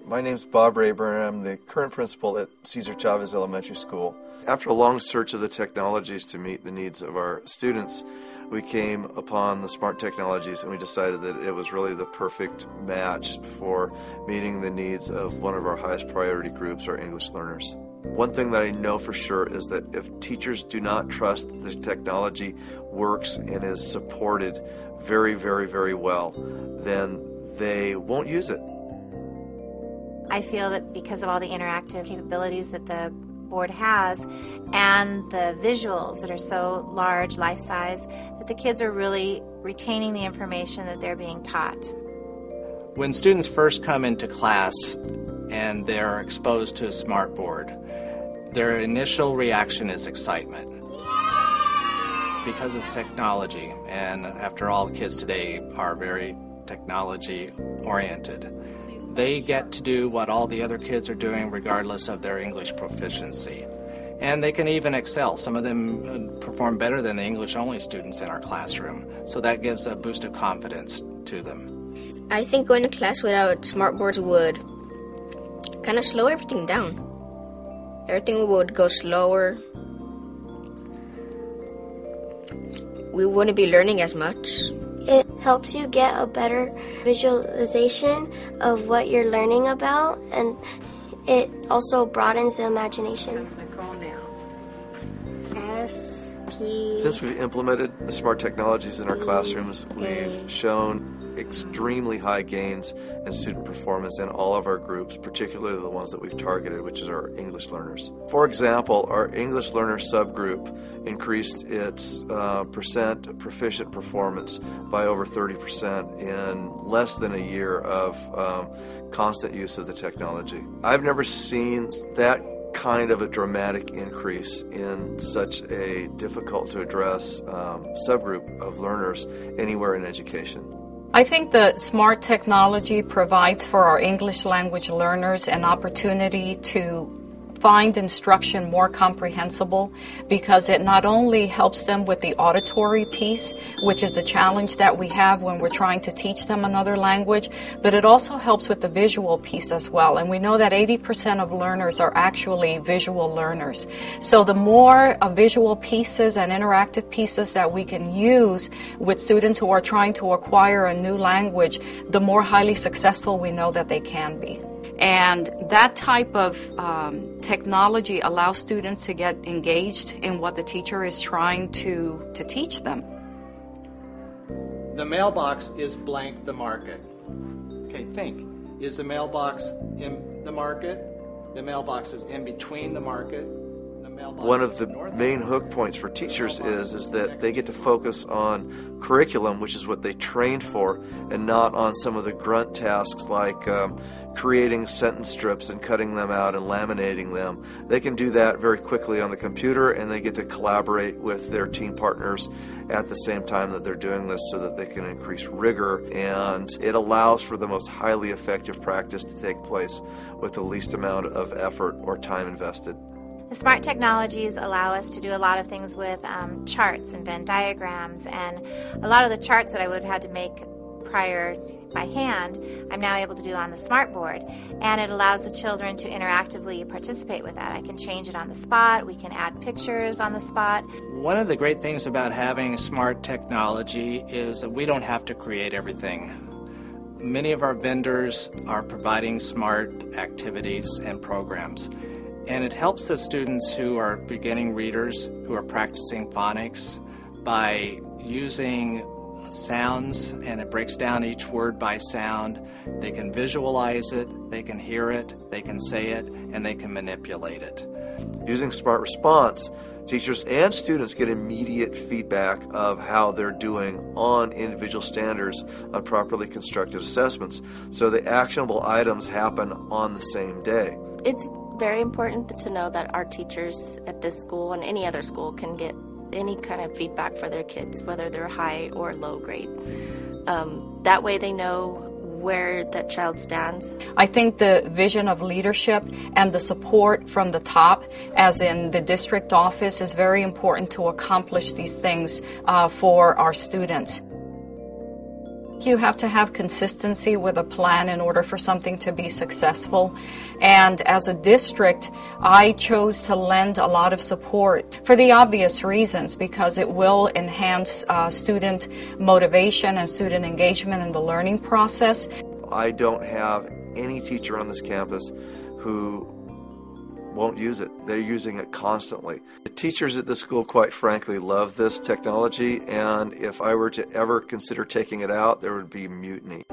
My name's Bob Rayburn. I'm the current principal at Cesar Chavez Elementary School. After a long search of the technologies to meet the needs of our students, we came upon the smart technologies and we decided that it was really the perfect match for meeting the needs of one of our highest priority groups, our English learners. One thing that I know for sure is that if teachers do not trust that the technology works and is supported very, very, very well, then they won't use it. I feel that because of all the interactive capabilities that the board has and the visuals that are so large, life-size, that the kids are really retaining the information that they're being taught. When students first come into class and they're exposed to a smart board, their initial reaction is excitement. Because it's technology, and after all, kids today are very technology-oriented. They get to do what all the other kids are doing regardless of their English proficiency. And they can even excel. Some of them perform better than the English-only students in our classroom. So that gives a boost of confidence to them. I think going to class without smart boards would kind of slow everything down. Everything would go slower. We wouldn't be learning as much. It helps you get a better visualization of what you're learning about, and it also broadens the imagination. Since we've implemented the smart technologies in our classrooms, we've shown extremely high gains in student performance in all of our groups, particularly the ones that we've targeted, which is our English learners. For example, our English learner subgroup increased its percent proficient performance by over 30% in less than a year of constant use of the technology. I've never seen that kind of a dramatic increase in such a difficult to address subgroup of learners anywhere in education. I think the smart technology provides for our English language learners an opportunity to find instruction more comprehensible, because it not only helps them with the auditory piece, which is the challenge that we have when we're trying to teach them another language, but it also helps with the visual piece as well. And we know that 80% of learners are actually visual learners. So the more visual pieces and interactive pieces that we can use with students who are trying to acquire a new language, the more highly successful we know that they can be. And that type of technology allows students to get engaged in what the teacher is trying to teach them. The mailbox is blank the market. Okay, think. Is the mailbox in the market? The mailbox is in between the market. One of the main hook points for teachers is that they get to focus on curriculum, which is what they trained for, and not on some of the grunt tasks like creating sentence strips and cutting them out and laminating them. They can do that very quickly on the computer, and they get to collaborate with their team partners at the same time that they're doing this so that they can increase rigor, and it allows for the most highly effective practice to take place with the least amount of effort or time invested. The smart technologies allow us to do a lot of things with charts and Venn diagrams, and a lot of the charts that I would have had to make prior by hand, I'm now able to do on the smart board, and it allows the children to interactively participate with that. I can change it on the spot, we can add pictures on the spot. One of the great things about having smart technology is that we don't have to create everything. Many of our vendors are providing smart activities and programs. And it helps the students who are beginning readers, who are practicing phonics, by using sounds, and it breaks down each word by sound. They can visualize it, they can hear it, they can say it, and they can manipulate it. Using Smart Response, teachers and students get immediate feedback of how they're doing on individual standards on properly constructed assessments. So the actionable items happen on the same day. It's very important to know that our teachers at this school and any other school can get any kind of feedback for their kids, whether they're high or low grade. That way they know where that child stands. I think the vision of leadership and the support from the top, as in the district office, is very important to accomplish these things for our students. think you have to have consistency with a plan in order for something to be successful. And as a district, I chose to lend a lot of support for the obvious reasons, because it will enhance student motivation and student engagement in the learning process. I don't have any teacher on this campus who won't use it. They're using it constantly. The teachers at the school, quite frankly, love this technology, and if I were to ever consider taking it out, there would be mutiny.